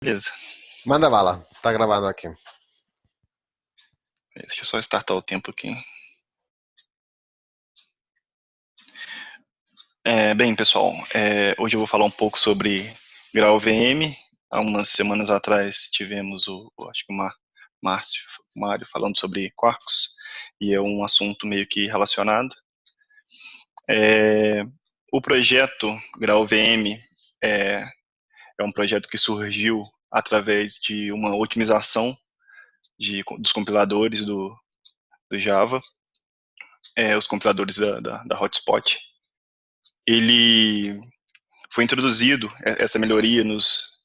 Beleza. Manda bala, tá gravado aqui. Deixa eu só startar o tempo aqui. Bem, pessoal, hoje eu vou falar um pouco sobre GraalVM. Há umas semanas atrás tivemos acho que o Mário falando sobre Quarkus, e é um assunto meio que relacionado. O projeto GraalVM é um projeto que surgiu através de uma otimização dos compiladores do Java, os compiladores da Hotspot. Ele foi introduzido, essa melhoria nos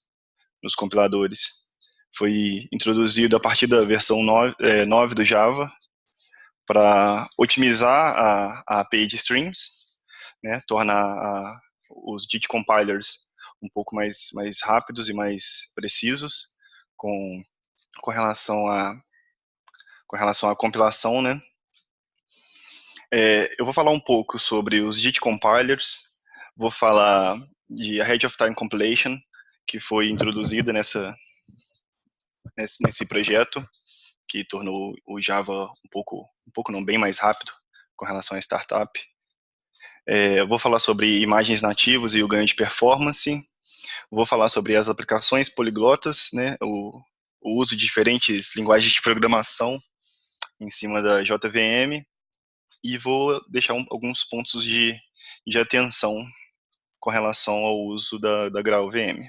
compiladores, foi introduzido a partir da versão 9 do Java para otimizar a API de streams, né, tornar os JIT compilers um pouco mais rápidos e mais precisos com, com relação à compilação, né. Eu vou falar um pouco sobre os JIT compilers, vou falar de Ahead of Time Compilation, que foi introduzida nesse projeto, que tornou o Java um pouco não, bem mais rápido com relação à startup. Eu vou falar sobre imagens nativas e o ganho de performance. Vou falar sobre as aplicações poliglotas, né, o uso de diferentes linguagens de programação em cima da JVM. E vou deixar alguns pontos de atenção com relação ao uso da GraalVM.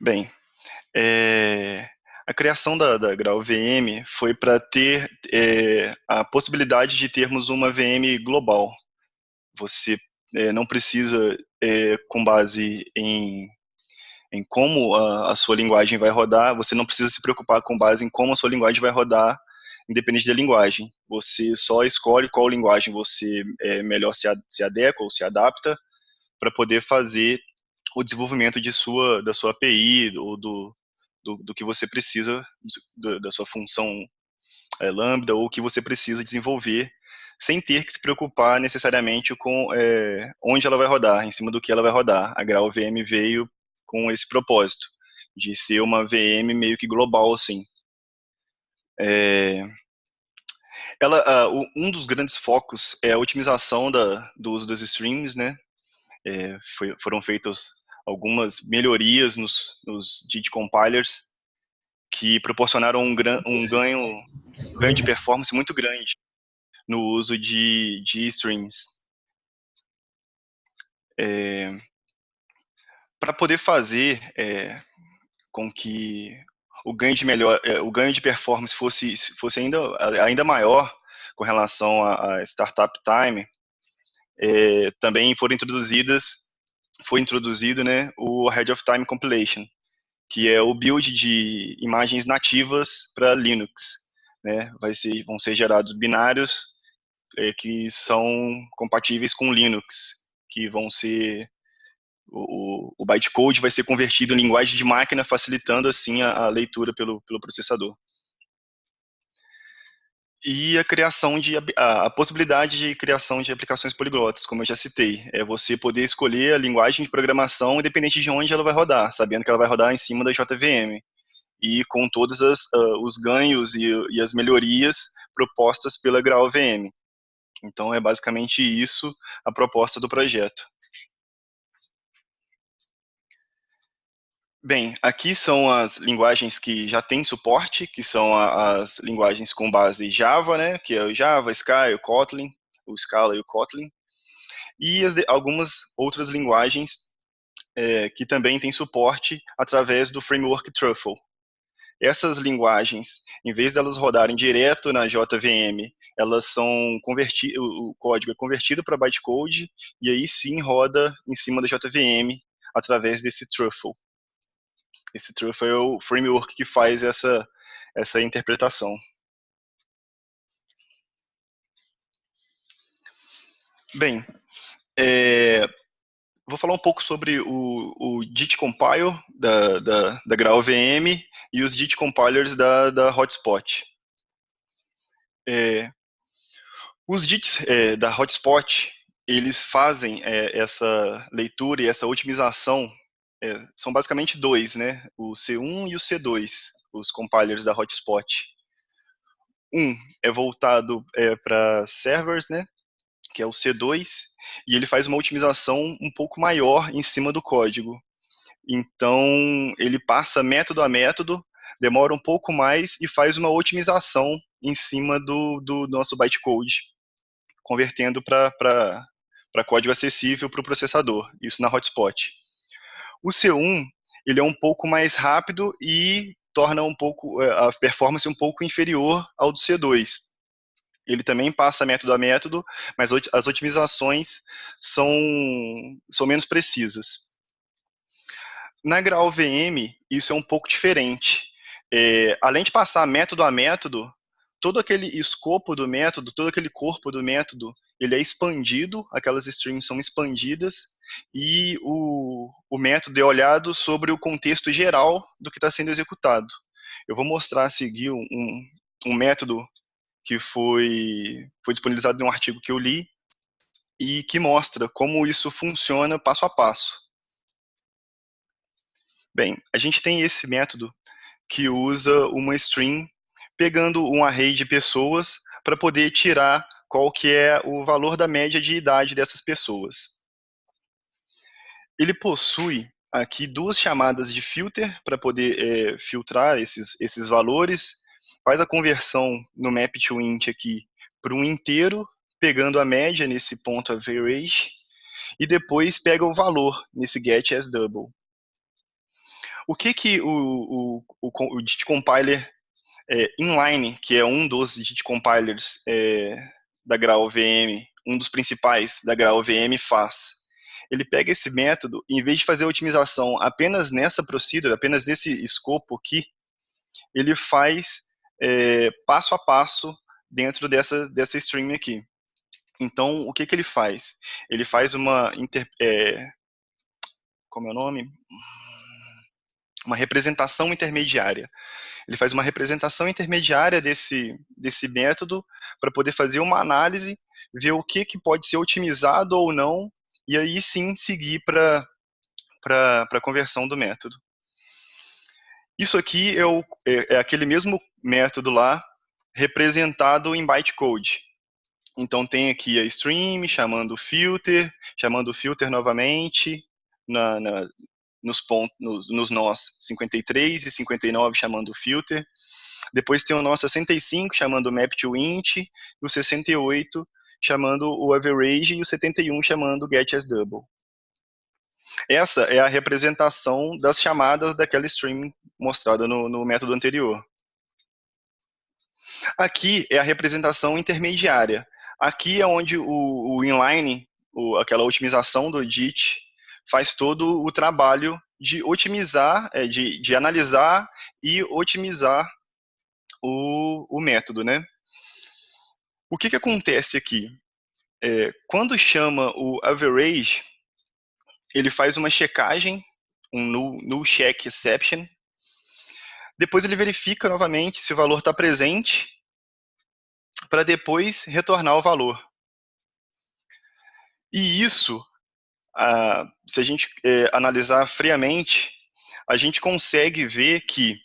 Bem, a criação da GraalVM foi para ter a possibilidade de termos uma VM global. Você não precisa, com base em como a sua linguagem vai rodar, você não precisa se preocupar com base em como a sua linguagem vai rodar, independente da linguagem. Você só escolhe qual linguagem você melhor se adequa ou se adapta para poder fazer o desenvolvimento da sua API ou do que você precisa, da sua função Lambda, ou o que você precisa desenvolver, sem ter que se preocupar necessariamente com onde ela vai rodar, em cima do que ela vai rodar. A GraalVM veio com esse propósito, de ser uma VM meio que global, assim. Um dos grandes focos é a otimização do uso das streams, né? Foram feitas algumas melhorias nos JIT compilers que proporcionaram um ganho de performance muito grande no uso de streams. Para poder fazer com que o ganho de performance fosse ainda maior com relação a startup time, também foi introduzido, né, o Ahead of Time Compilation, que é o build de imagens nativas para Linux, né? Vão ser gerados binários que são compatíveis com Linux, que vão ser o bytecode vai ser convertido em linguagem de máquina, facilitando assim a leitura pelo processador. E a possibilidade de criação de aplicações poliglotas, como eu já citei, é você poder escolher a linguagem de programação independente de onde ela vai rodar, sabendo que ela vai rodar em cima da JVM, e com todos os ganhos e as melhorias propostas pela GraalVM. Então é basicamente isso a proposta do projeto. Bem, aqui são as linguagens que já têm suporte, que são as linguagens com base Java, né, que é o Java, Sky, o Kotlin, o Scala e o Kotlin, e algumas outras linguagens que também têm suporte através do framework Truffle. Essas linguagens, em vez de elas rodarem direto na JVM, elas são o código é convertido para bytecode e aí sim roda em cima da JVM através desse Truffle. Esse Truffle é o framework que faz essa interpretação. Bem, vou falar um pouco sobre o JIT Compile da GraalVM e os JIT Compilers da Hotspot. Os JITs da Hotspot, eles fazem essa leitura e essa otimização, são basicamente dois, né? O C1 e o C2, os compilers da Hotspot. Um é voltado para servers, né? Que é o C2, e ele faz uma otimização um pouco maior em cima do código. Então, ele passa método a método, demora um pouco mais e faz uma otimização em cima do nosso bytecode, convertendo para código acessível para o processador, isso na hotspot. O C1, ele é um pouco mais rápido e torna um pouco a performance um pouco inferior ao do C2. Ele também passa método a método, mas as otimizações são menos precisas. Na GraalVM, isso é um pouco diferente. Além de passar método a método, todo aquele escopo do método, todo aquele corpo do método, ele é expandido, aquelas strings são expandidas, e o método é olhado sobre o contexto geral do que está sendo executado. Eu vou mostrar a seguir um método que foi disponibilizado em um artigo que eu li, e que mostra como isso funciona passo a passo. Bem, a gente tem esse método que usa uma string pegando um array de pessoas para poder tirar qual que é o valor da média de idade dessas pessoas. Ele possui aqui duas chamadas de filter para poder filtrar esses valores, faz a conversão no map to int aqui para um inteiro, pegando a média nesse ponto average, e depois pega o valor nesse get as double. O que o DIT compiler inline, que é um dos DIT compilers da GraalVM, um dos principais da GraalVM, faz? Ele pega esse método, em vez de fazer a otimização apenas nessa procedure, apenas nesse escopo aqui, ele faz passo a passo dentro dessa string aqui. Então, o que ele faz? Ele faz uma como é o nome? Uma representação intermediária. Ele faz uma representação intermediária desse método para poder fazer uma análise, ver o que pode ser otimizado ou não, e aí sim seguir para a conversão do método. Isso aqui é aquele mesmo método lá, representado em bytecode. Então tem aqui a stream, chamando o filter novamente, nos nós 53 e 59 chamando o filter. Depois tem o nó 65 chamando o map to int, e o 68 chamando o average, e o 71 chamando o get as double. Essa é a representação das chamadas daquela string mostrada no método anterior. Aqui é a representação intermediária. Aqui é onde o inline, aquela otimização do DIT, faz todo o trabalho de otimizar, de analisar e otimizar o método, né? O que acontece aqui? Quando chama o average, ele faz uma checagem, um null check exception. Depois ele verifica novamente se o valor está presente, para depois retornar o valor. E isso, se a gente analisar friamente, a gente consegue ver que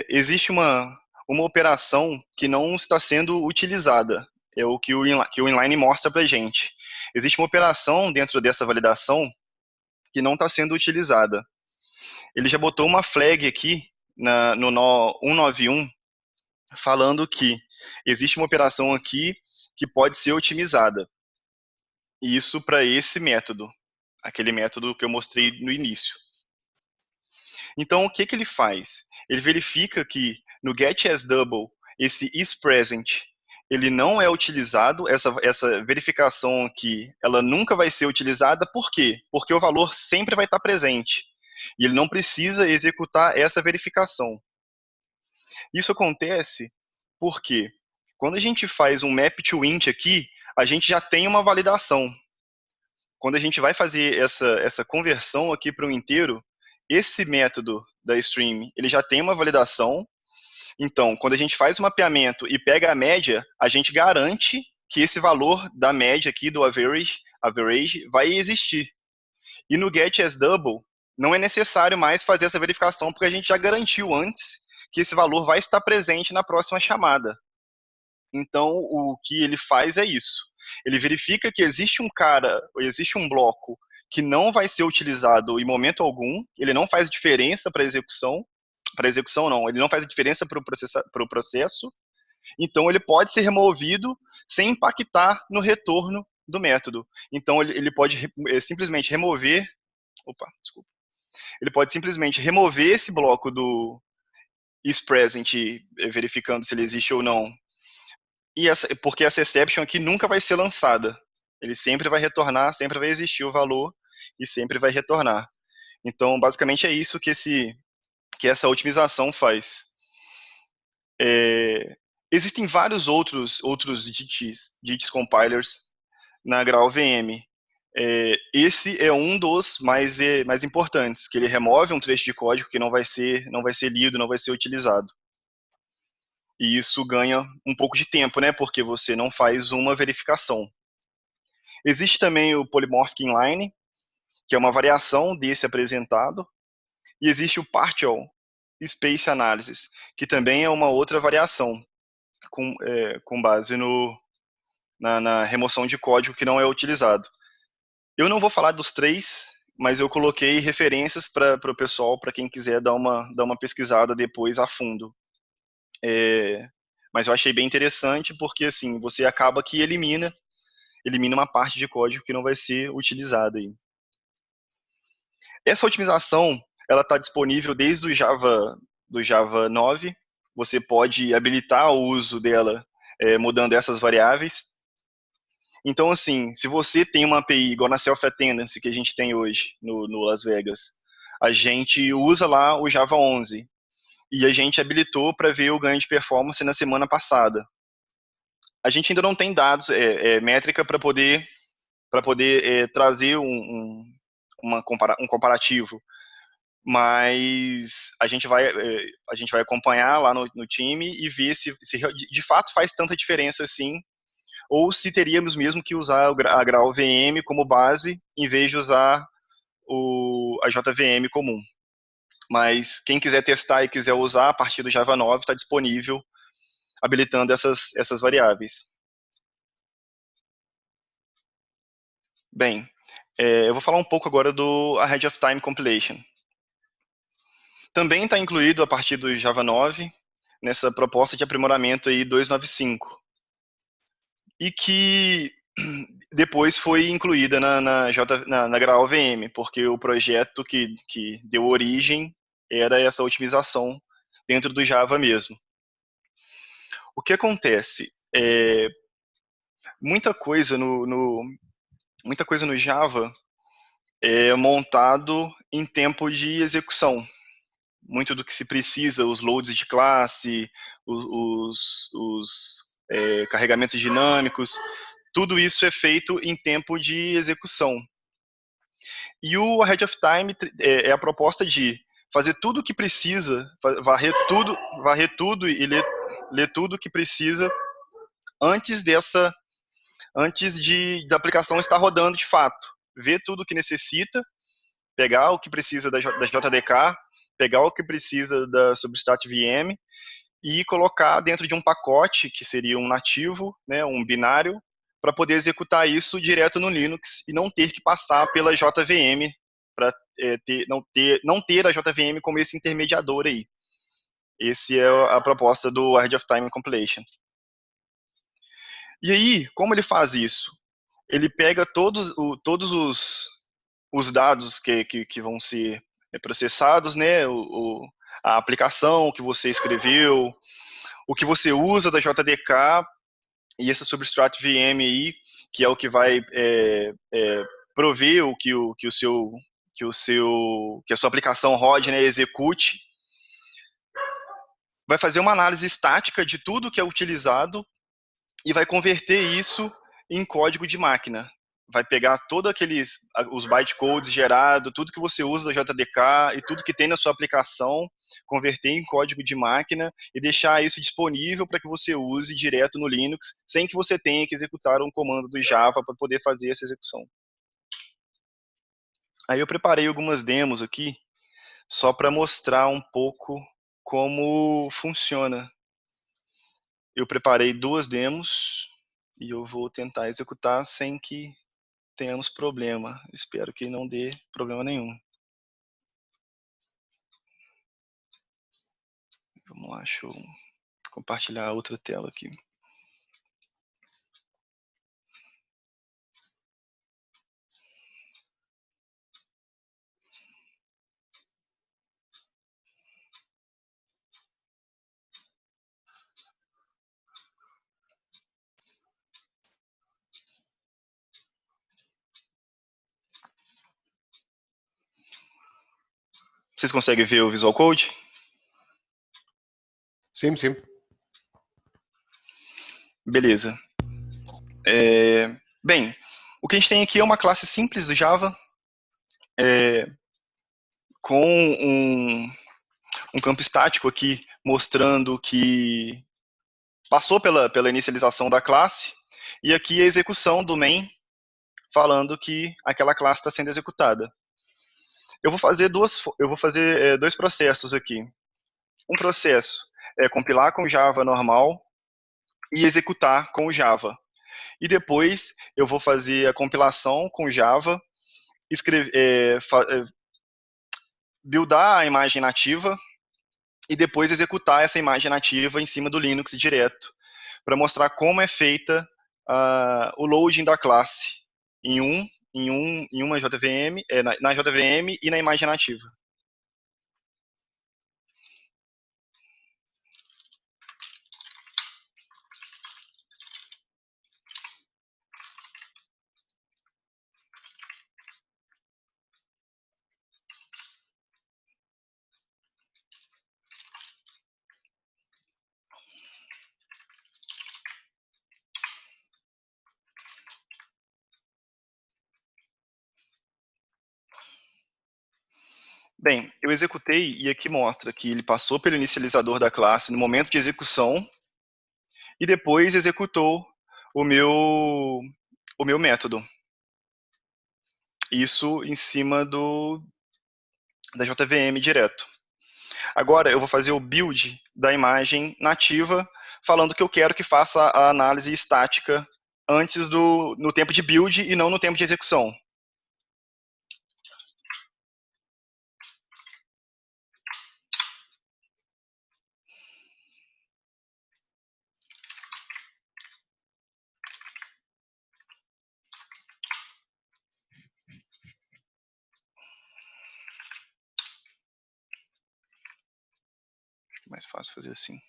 existe uma operação que não está sendo utilizada. É o que o inline mostra para a gente. Existe uma operação dentro dessa validação que não está sendo utilizada. Ele já botou uma flag aqui no nó 191, falando que existe uma operação aqui que pode ser otimizada. Isso para esse método, aquele método que eu mostrei no início. Então, o que ele faz? Ele verifica que no getAsDouble, esse isPresent, ele não é utilizado, essa verificação aqui, ela nunca vai ser utilizada, por quê? Porque o valor sempre vai estar presente, e ele não precisa executar essa verificação. Isso acontece porque, quando a gente faz um map to int aqui, a gente já tem uma validação. Quando a gente vai fazer essa conversão aqui para um inteiro, esse método da stream, ele já tem uma validação. Então, quando a gente faz o mapeamento e pega a média, a gente garante que esse valor da média aqui, do average vai existir. E no get as double, não é necessário mais fazer essa verificação, porque a gente já garantiu antes que esse valor vai estar presente na próxima chamada. Então, o que ele faz é isso. Ele verifica que existe existe um bloco que não vai ser utilizado em momento algum, ele não faz diferença para execução não, ele não faz diferença para o processo, então ele pode ser removido sem impactar no retorno do método. Então ele pode simplesmente remover, ele pode simplesmente remover esse bloco do isPresent, verificando se ele existe ou não, porque essa exception aqui nunca vai ser lançada. Ele sempre vai retornar, sempre vai existir o valor e sempre vai retornar. Então, basicamente é isso que essa otimização faz. Existem vários outros JITs compilers na GraalVM. Esse é um dos mais importantes, que ele remove um trecho de código que não vai ser lido, não vai ser utilizado. E isso ganha um pouco de tempo, né? Porque você não faz uma verificação. Existe também o Polymorphic Inline, que é uma variação desse apresentado. E existe o Partial Space Analysis, que também é uma outra variação, com base na remoção de código que não é utilizado. Eu não vou falar dos três, mas eu coloquei referências para o pessoal, para quem quiser dar uma pesquisada depois a fundo. Mas eu achei bem interessante, porque assim, você acaba que elimina uma parte de código que não vai ser utilizada aí. Essa otimização, ela está disponível desde do Java 9. Você pode habilitar o uso dela mudando essas variáveis. Então, assim, se você tem uma API igual na Self-Attendance que a gente tem hoje no Las Vegas, a gente usa lá o Java 11 e a gente habilitou para ver o ganho de performance na semana passada. A gente ainda não tem dados, métrica para poder trazer um comparativo, mas a gente vai acompanhar lá no time e ver se de fato faz tanta diferença assim, ou se teríamos mesmo que usar a GraalVM como base em vez de usar a JVM comum. Mas quem quiser testar e quiser usar a partir do Java 9, está disponível, habilitando essas variáveis. Bem, eu vou falar um pouco agora do Ahead of Time Compilation. Também está incluído a partir do Java 9, nessa proposta de aprimoramento aí 295. E que depois foi incluída na GraalVM, porque o projeto que deu origem era essa otimização dentro do Java mesmo. O que acontece? Muita coisa no Java é montado em tempo de execução. Muito do que se precisa, os loads de classe, os carregamentos dinâmicos, tudo isso é feito em tempo de execução. E o Ahead of Time é a proposta de fazer tudo o que precisa, varrer tudo e ler tudo o que precisa antes da aplicação estar rodando de fato. Ver tudo o que necessita, pegar o que precisa da JDK, pegar o que precisa da Substrat VM e colocar dentro de um pacote, que seria um nativo, né, um binário, para poder executar isso direto no Linux e não ter que passar pela JVM, para não ter a JVM como esse intermediador aí. Essa é a proposta do Ahead of Time Compilation. E aí, como ele faz isso? Ele pega todos os dados que vão ser processados, né, a aplicação que você escreveu, o que você usa da JDK e essa Substrat VM aí, que é o que vai prover que a sua aplicação rode, né, execute, vai fazer uma análise estática de tudo que é utilizado e vai converter isso em código de máquina. vai pegar todos os bytecodes gerados, tudo que você usa da JDK e tudo que tem na sua aplicação, converter em código de máquina e deixar isso disponível para que você use direto no Linux, sem que você tenha que executar um comando do Java para poder fazer essa execução. Aí eu preparei algumas demos aqui, só para mostrar um pouco como funciona. Eu preparei 2 demos e eu vou tentar executar sem que tenhamos problema. Espero que não dê problema nenhum. Vamos lá, deixa eu compartilhar a outra tela aqui. Vocês conseguem ver o Visual Code? Sim, sim. Beleza. Bem, o que a gente tem aqui é uma classe simples do Java, com um campo estático aqui, mostrando que passou pela inicialização da classe, e aqui a execução do main, falando que aquela classe está sendo executada. Eu vou fazer 2 processos aqui. Um processo é compilar com Java normal e executar com o Java. E depois eu vou fazer a compilação com Java, buildar a imagem nativa e depois executar essa imagem nativa em cima do Linux direto, para mostrar como é feita o loading da classe em uma JVM, na JVM e na imagem nativa. Bem, eu executei e aqui mostra que ele passou pelo inicializador da classe no momento de execução e depois executou o meu método. Isso em cima da JVM direto. Agora eu vou fazer o build da imagem nativa, falando que eu quero que faça a análise estática antes no tempo de build e não no tempo de execução. Acho que é mais fácil fazer assim.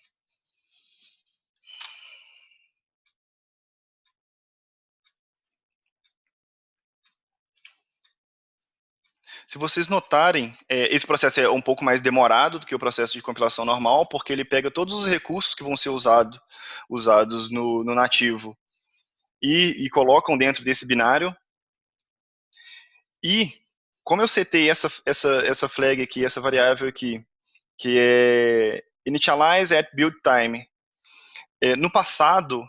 Se vocês notarem, esse processo é um pouco mais demorado do que o processo de compilação normal, porque ele pega todos os recursos que vão ser usados no nativo e colocam dentro desse binário. E, como eu setei essa flag aqui, essa variável aqui, que é initialize at build time, no passado,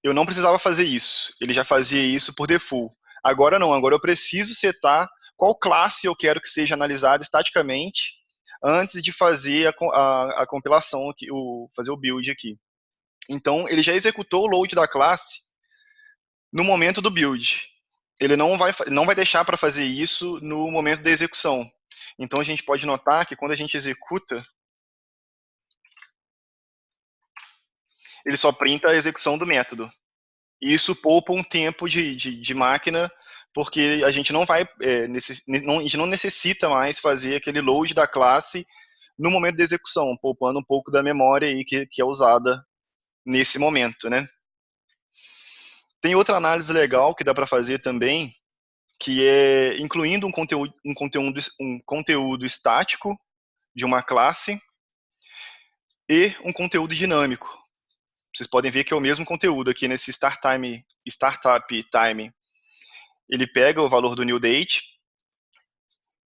eu não precisava fazer isso. Ele já fazia isso por default. Agora não, agora eu preciso setar qual classe eu quero que seja analisada estaticamente antes de fazer a compilação, fazer o build aqui. Então, ele já executou o load da classe no momento do build. Ele não vai deixar para fazer isso no momento da execução. Então, a gente pode notar que quando a gente executa, ele só printa a execução do método. E isso poupa um tempo de máquina, porque a gente não vai, a gente não necessita mais fazer aquele load da classe no momento da execução, poupando um pouco da memória aí que é usada nesse momento, né? Tem outra análise legal que dá para fazer também, que é incluindo um conteúdo estático de uma classe e um conteúdo dinâmico. Vocês podem ver que é o mesmo conteúdo aqui nesse Startup Time. ele pega o valor do new date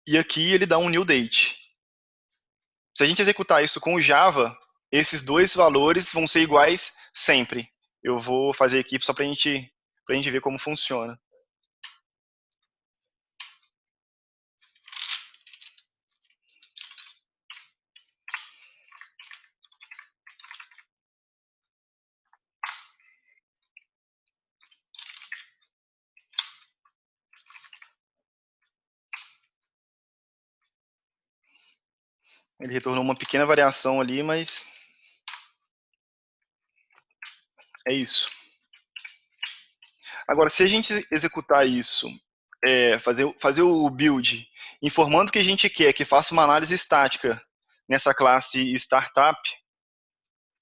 e aqui ele dá um new date. Se a gente executar isso com o Java, esses dois valores vão ser iguais sempre. Eu vou fazer aqui só para a gente ver como funciona. Ele retornou uma pequena variação ali, mas é isso. Agora, se a gente executar isso, fazer o build, informando que a gente quer que faça uma análise estática nessa classe startup,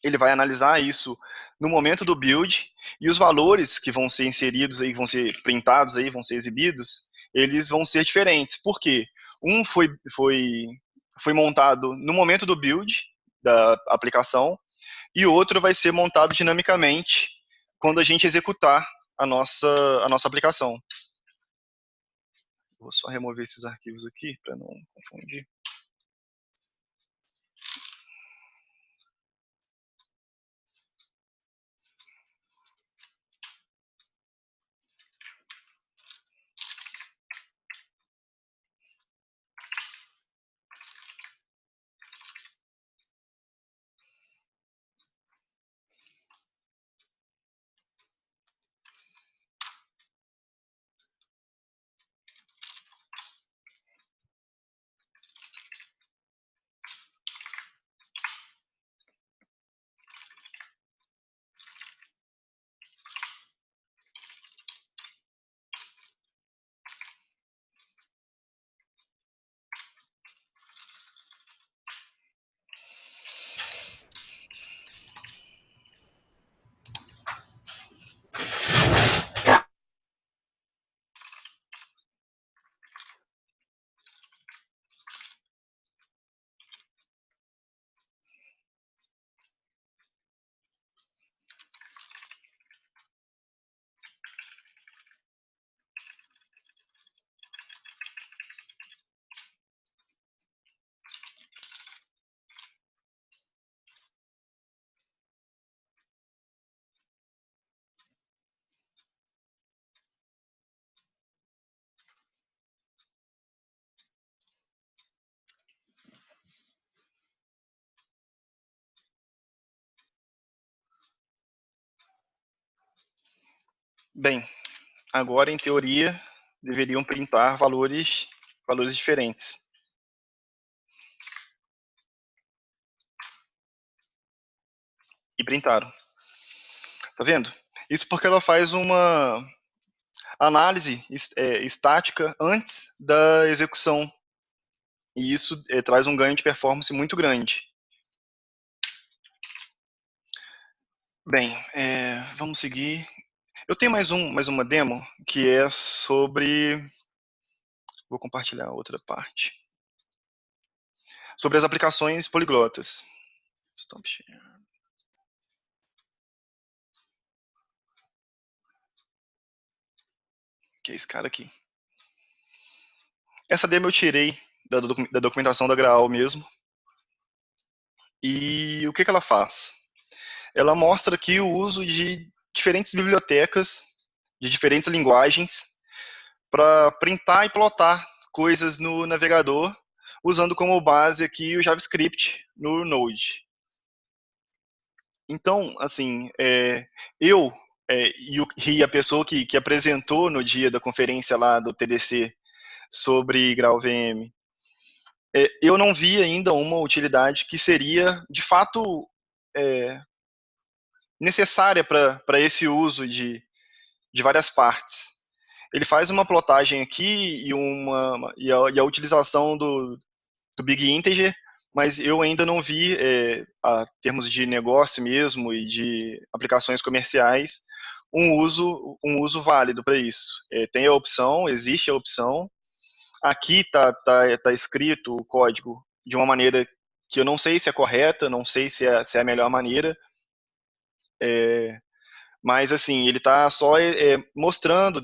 ele vai analisar isso no momento do build e os valores que vão ser inseridos aí, vão ser printados aí, vão ser exibidos, eles vão ser diferentes. Por quê? Um foi montado no momento do build da aplicação e o outro vai ser montado dinamicamente quando a gente executar a nossa aplicação. Vou só remover esses arquivos aqui para não confundir. Bem, agora em teoria deveriam printar valores diferentes. E printaram. Tá vendo? Isso porque ela faz uma análise estática antes da execução. E isso traz um ganho de performance muito grande. Bem, vamos seguir. Eu tenho mais uma demo que é sobre... Vou compartilhar outra parte. Sobre as aplicações poliglotas. Stop share. Que é esse cara aqui. Essa demo eu tirei da documentação da Graal mesmo. E o que ela faz? Ela mostra aqui o uso de diferentes bibliotecas, de diferentes linguagens, para printar e plotar coisas no navegador, usando como base aqui o JavaScript no Node. Então, assim, eu e a pessoa que apresentou no dia da conferência lá do TDC sobre GraalVM, eu não vi ainda uma utilidade que seria, de fato, necessária para esse uso de várias partes. Ele faz uma plotagem aqui e a utilização do Big Integer, mas eu ainda não vi, a termos de negócio mesmo e de aplicações comerciais, um uso válido para isso. Tem a opção, existe a opção. Aqui tá escrito o código de uma maneira que eu não sei se é correta, não sei se é a melhor maneira, Mas, assim, ele está só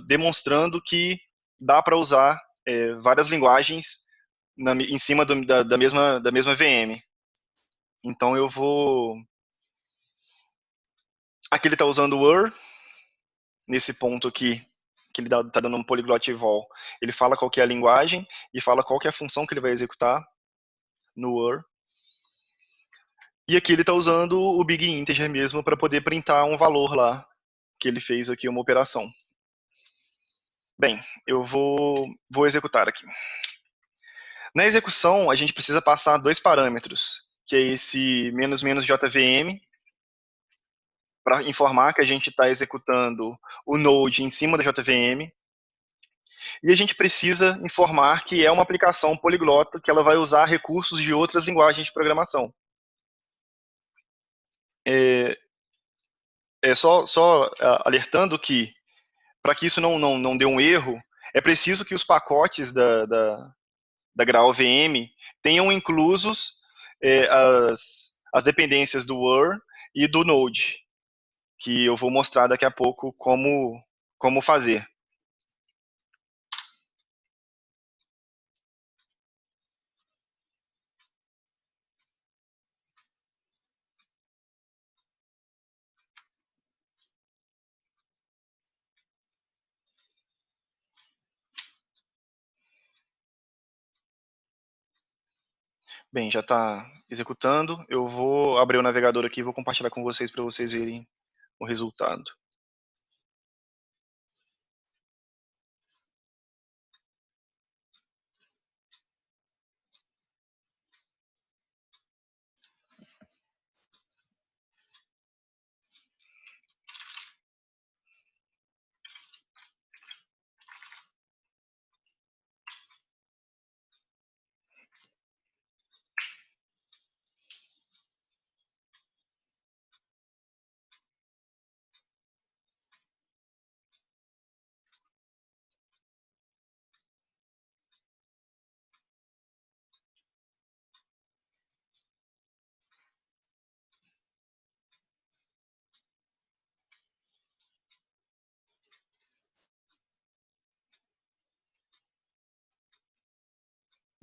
demonstrando que dá para usar várias linguagens em cima da mesma VM. Então, eu vou... Aqui ele está usando o Word, nesse ponto aqui, que ele está dando um polyglot eval. Ele fala qual que é a linguagem e fala qual que é a função que ele vai executar no Word. E aqui ele está usando o big integer mesmo para poder printar um valor lá, que ele fez aqui uma operação. Bem, eu vou executar aqui. Na execução, a gente precisa passar dois parâmetros, que é esse "-jvm", para informar que a gente está executando o Node em cima da JVM. E a gente precisa informar que é uma aplicação poliglota, que ela vai usar recursos de outras linguagens de programação. Só alertando que, para que isso não dê um erro, é preciso que os pacotes da GraalVM tenham inclusos as dependências do Word e do Node, que eu vou mostrar daqui a pouco como fazer. Bem, já está executando. Eu vou abrir o navegador aqui e vou compartilhar com vocês para vocês verem o resultado.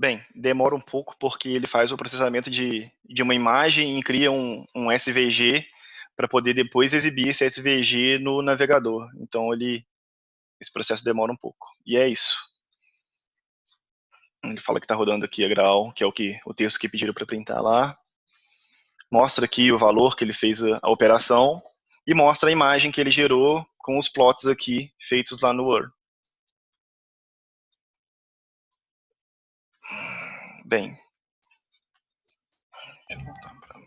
Bem, demora um pouco porque ele faz o processamento de uma imagem e cria um SVG para poder depois exibir esse SVG no navegador. Então, esse processo demora um pouco. E é isso. Ele fala que está rodando aqui a Graal, que é o texto que pediram para printar lá. Mostra aqui o valor que ele fez a operação e mostra a imagem que ele gerou com os plots aqui feitos lá no Word. Bem, deixa eu voltar para...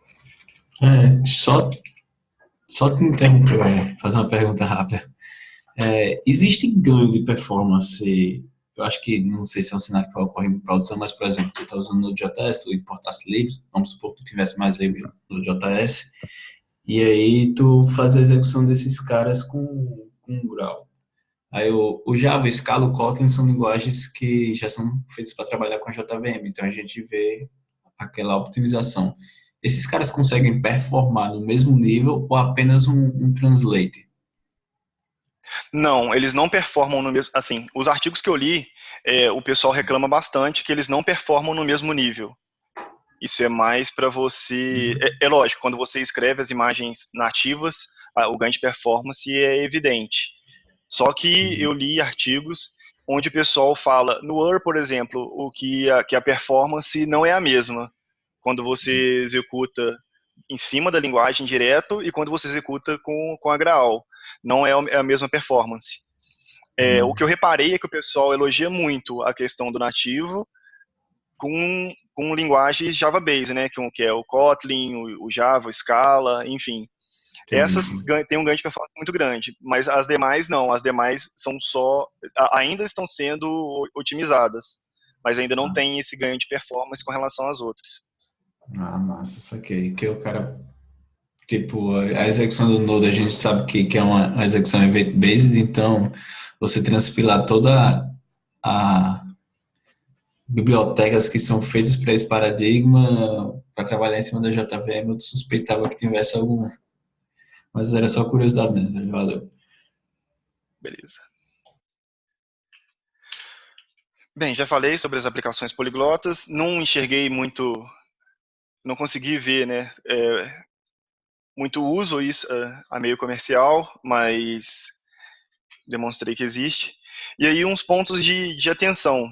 Só te interromper, fazer uma pergunta rápida. Existe ganho de performance? Eu acho que, não sei se é um cenário que vai ocorrer em produção, mas, por exemplo, tu está usando no JS, tu importasse livros, vamos supor que tivesse mais livros no JS, e aí tu faz a execução desses caras com Graal. Aí o Java, o Scala, o Kotlin são linguagens que já são feitas para trabalhar com a JVM, então a gente vê aquela optimização. Esses caras conseguem performar no mesmo nível ou apenas um translate? Não, eles não performam no mesmo... Assim, os artigos que eu li, o pessoal reclama bastante que eles não performam no mesmo nível. Isso é mais para você... É lógico, quando você escreve as imagens nativas, o ganho de performance é evidente. Só que eu li artigos onde o pessoal fala, no Word, por exemplo, que a performance não é a mesma quando você executa em cima da linguagem direto e quando você executa com a Graal. Não é a mesma performance. O que eu reparei é que o pessoal elogia muito a questão do nativo com linguagens Java-based, né, que é o Kotlin, o Java, o Scala, enfim. Essas têm um ganho de performance muito grande, mas as demais não. As demais ainda estão sendo otimizadas, mas ainda não tem esse ganho de performance com relação às outras. Massa, saquei. Que o cara, tipo, a execução do Node a gente sabe que é uma execução event-based, então você transpilar toda a bibliotecas que são feitas para esse paradigma para trabalhar em cima da JVM, eu suspeitava que tivesse Mas era só curiosidade mesmo, valeu. Beleza. Bem, já falei sobre as aplicações poliglotas, não enxerguei muito, não consegui ver, né, muito uso isso a meio comercial, mas demonstrei que existe. E aí uns pontos de atenção.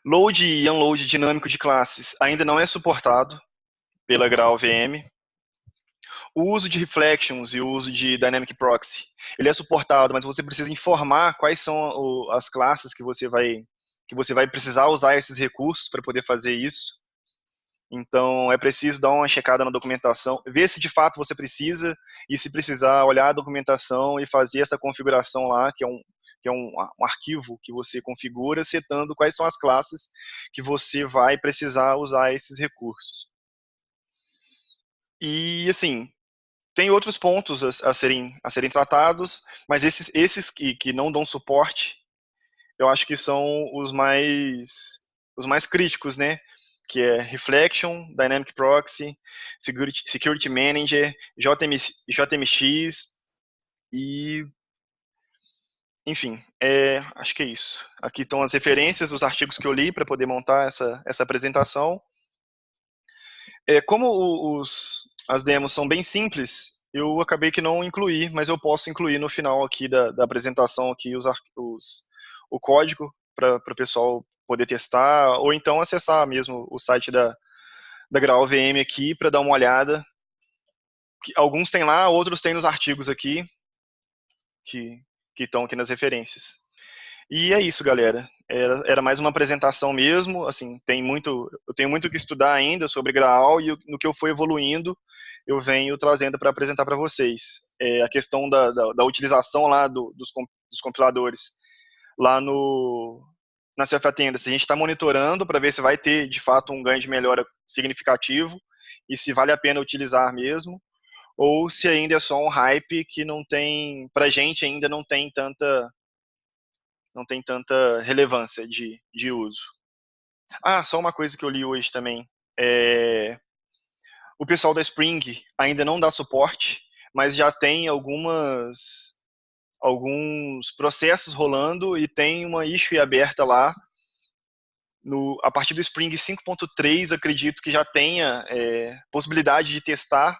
Load e unload dinâmico de classes ainda não é suportado pela GraalVM. O uso de reflections e o uso de dynamic proxy, ele é suportado, mas você precisa informar quais são as classes que você vai precisar usar esses recursos para poder fazer isso. Então, é preciso dar uma checada na documentação, ver se de fato você precisa, e se precisar, olhar a documentação e fazer essa configuração lá, que é um arquivo que você configura, setando quais são as classes que você vai precisar usar esses recursos. E, assim, tem outros pontos a serem tratados, mas esses que não dão suporte, eu acho que são os mais críticos, né? Que é Reflection, Dynamic Proxy, Security Manager, JMX e, enfim, acho que é isso. Aqui estão as referências dos artigos que eu li para poder montar essa apresentação. Como as demos são bem simples, eu acabei que não incluí, mas eu posso incluir no final aqui da apresentação aqui o código para o pessoal poder testar, ou então acessar mesmo o site da GraalVM aqui para dar uma olhada. Alguns tem lá, outros tem nos artigos aqui, que estão aqui nas referências. E é isso, galera. Era mais uma apresentação mesmo. Assim, eu tenho muito que estudar ainda sobre Graal, e no que eu for evoluindo, eu venho trazendo para apresentar para vocês. A questão da utilização lá dos compiladores lá na Self-Attendance. A gente está monitorando para ver se vai ter, de fato, um ganho de melhora significativo e se vale a pena utilizar mesmo, ou se ainda é só um hype que não tem, para a gente ainda não tem tanta relevância de uso. Só uma coisa que eu li hoje também. O pessoal da Spring ainda não dá suporte, mas já tem alguns processos rolando e tem uma issue aberta lá. A partir do Spring 5.3, acredito que já tenha possibilidade de testar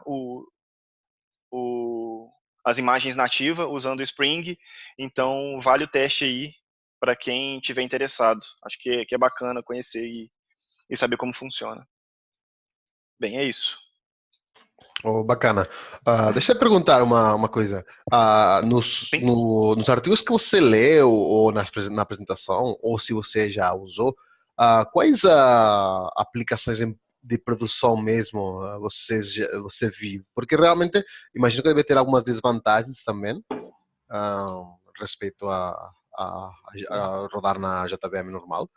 as imagens nativas usando o Spring. Então, vale o teste aí para quem tiver interessado. Acho que é bacana conhecer e saber como funciona. Bem, é isso. Oh, bacana. Deixa eu perguntar uma coisa. Nos artigos que você leu ou na apresentação, ou se você já usou, quais aplicações de produção mesmo você viu? Porque realmente imagino que deve ter algumas desvantagens também, respeito a rodar na JVM normal.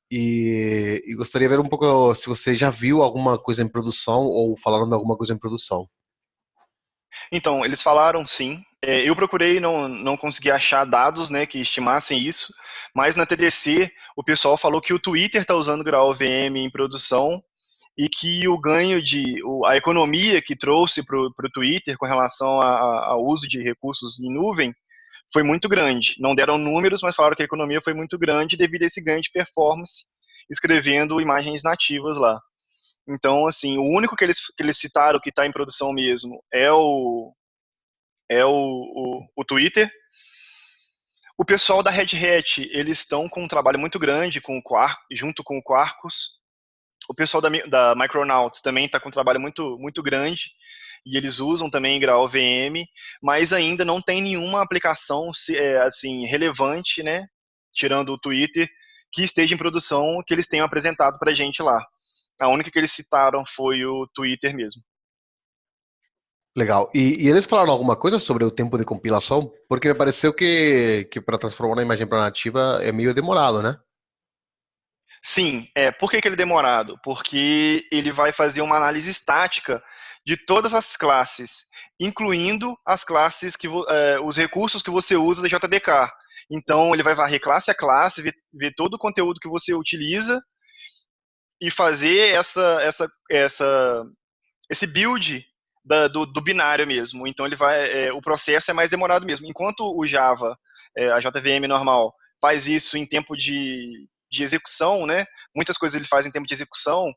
E gostaria de ver um pouco se você já viu alguma coisa em produção ou falaram de alguma coisa em produção. Então, eles falaram sim. Eu procurei, não consegui achar dados, né, que estimassem isso, mas na TDC o pessoal falou que o Twitter está usando GraalVM em produção e que o ganho a economia que trouxe para o Twitter com relação ao uso de recursos em nuvem foi muito grande. Não deram números, mas falaram que a economia foi muito grande devido a esse ganho de performance, escrevendo imagens nativas lá. Então, assim, o único que eles citaram que está em produção mesmo é o Twitter. O pessoal da Red Hat, eles estão com um trabalho muito grande junto com o Quarkus. O pessoal da Micronauts também está com um trabalho muito, muito grande, e eles usam também GraalVM, mas ainda não tem nenhuma aplicação assim, relevante, né, tirando o Twitter, que esteja em produção, que eles tenham apresentado para a gente lá. A única que eles citaram foi o Twitter mesmo. Legal. E eles falaram alguma coisa sobre o tempo de compilação? Porque me pareceu que para transformar uma imagem para nativa é meio demorado, né? Sim. Por que ele é demorado? Porque ele vai fazer uma análise estática de todas as classes, incluindo as classes os recursos que você usa da JDK. Então, ele vai varrer classe a classe, ver todo o conteúdo que você utiliza e fazer esse build do binário mesmo. Então o processo é mais demorado mesmo. Enquanto o Java, a JVM normal, faz isso em tempo de execução, né? Muitas coisas ele faz em tempo de execução.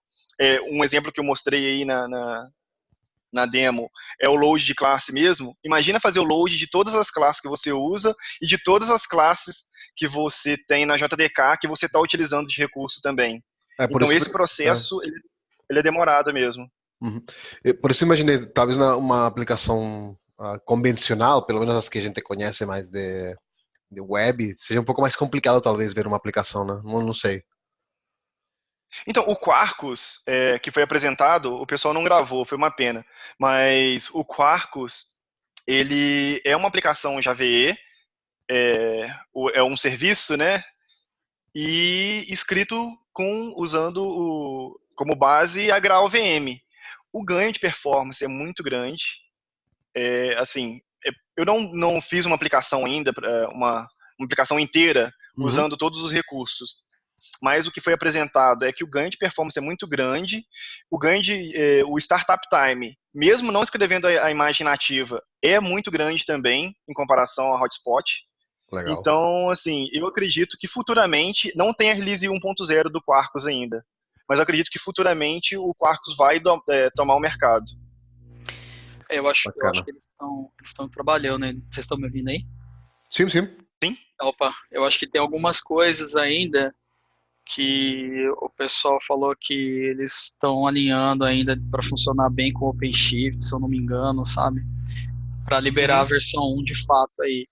Um exemplo que eu mostrei aí na demo é o load de classe mesmo. Imagina fazer o load de todas as classes que você usa e de todas as classes que você tem na JDK que você está utilizando de recurso também. Então esse processo ele é demorado mesmo. Uhum. Por isso imaginei, talvez uma aplicação convencional, pelo menos as que a gente conhece mais de web, seja um pouco mais complicado talvez ver uma aplicação, né? Não sei. Então, o Quarkus, que foi apresentado, o pessoal não gravou, foi uma pena. Mas o Quarkus, ele é uma aplicação JVE, é um serviço, né? E escrito usando como base a GraalVM. O ganho de performance é muito grande. Assim, eu não fiz uma aplicação ainda, uma aplicação inteira, usando todos os recursos. Mas o que foi apresentado é que o ganho de performance é muito grande, o startup time, mesmo não escrevendo a imagem nativa, é muito grande também, em comparação ao Hotspot. Legal. Então, assim, eu acredito que futuramente, não tem a release 1.0 do Quarkus ainda, mas eu acredito que futuramente o Quarkus vai tomar o mercado. Eu acho que eles estão trabalhando, né? Vocês estão me ouvindo aí? Sim. Opa, eu acho que tem algumas coisas ainda que o pessoal falou que eles estão alinhando ainda para funcionar bem com o OpenShift, se eu não me engano, sabe? Para liberar a versão 1 de fato aí.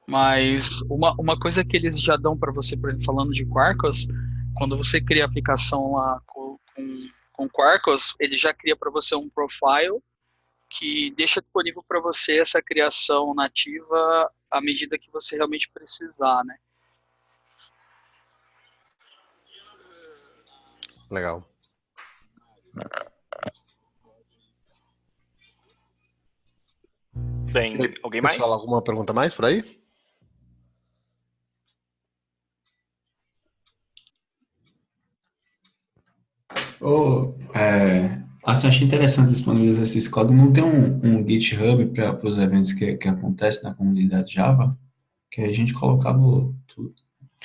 Mas uma coisa que eles já dão para você, por exemplo, falando de Quarkus, quando você cria a aplicação lá com Quarkus, ele já cria para você um profile que deixa disponível para você essa criação nativa à medida que você realmente precisar, né? Legal. Bem, alguém mais? Pessoal, alguma pergunta mais por aí? Assim, achei interessante disponibilizar esses códigos. Não tem um GitHub para os eventos que acontecem na comunidade Java? Que a gente colocava tudo,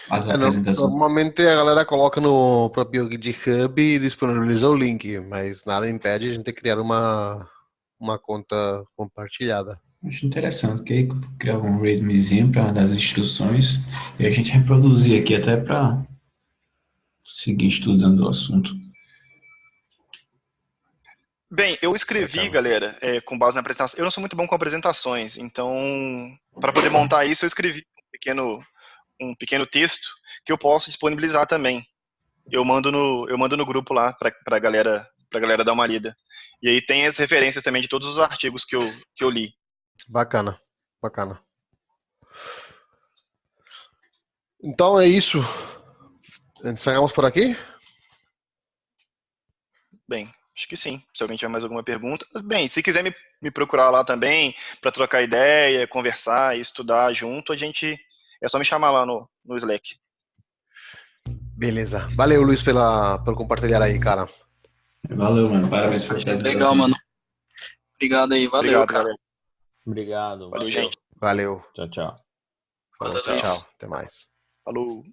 as apresentações. Normalmente a galera coloca no próprio GitHub e disponibiliza o link, mas nada impede a gente criar uma conta compartilhada. Acho interessante, que aí criava um readmezinho para dar as instruções e a gente reproduzir aqui até para seguir estudando o assunto. Bem, eu escrevi, galera, com base na apresentação. Eu não sou muito bom com apresentações, então, para poder montar isso, eu escrevi um pequeno texto que eu posso disponibilizar também. Eu mando no grupo lá pra galera dar uma lida. E aí tem as referências também de todos os artigos que eu li. Bacana. Então é isso. Encerramos por aqui? Bem, acho que sim. Se alguém tiver mais alguma pergunta. Bem, se quiser me procurar lá também, para trocar ideia, conversar e estudar junto, é só me chamar lá no Slack. Beleza. Valeu, Luiz, pelo compartilhar aí, cara. Valeu, mano. Parabéns pela apresentação. Legal, mano. Obrigado aí. Valeu, Obrigado, cara. galera. Obrigado. Valeu, gente. Valeu. Tchau. Falou, tchau. Até mais. Falou.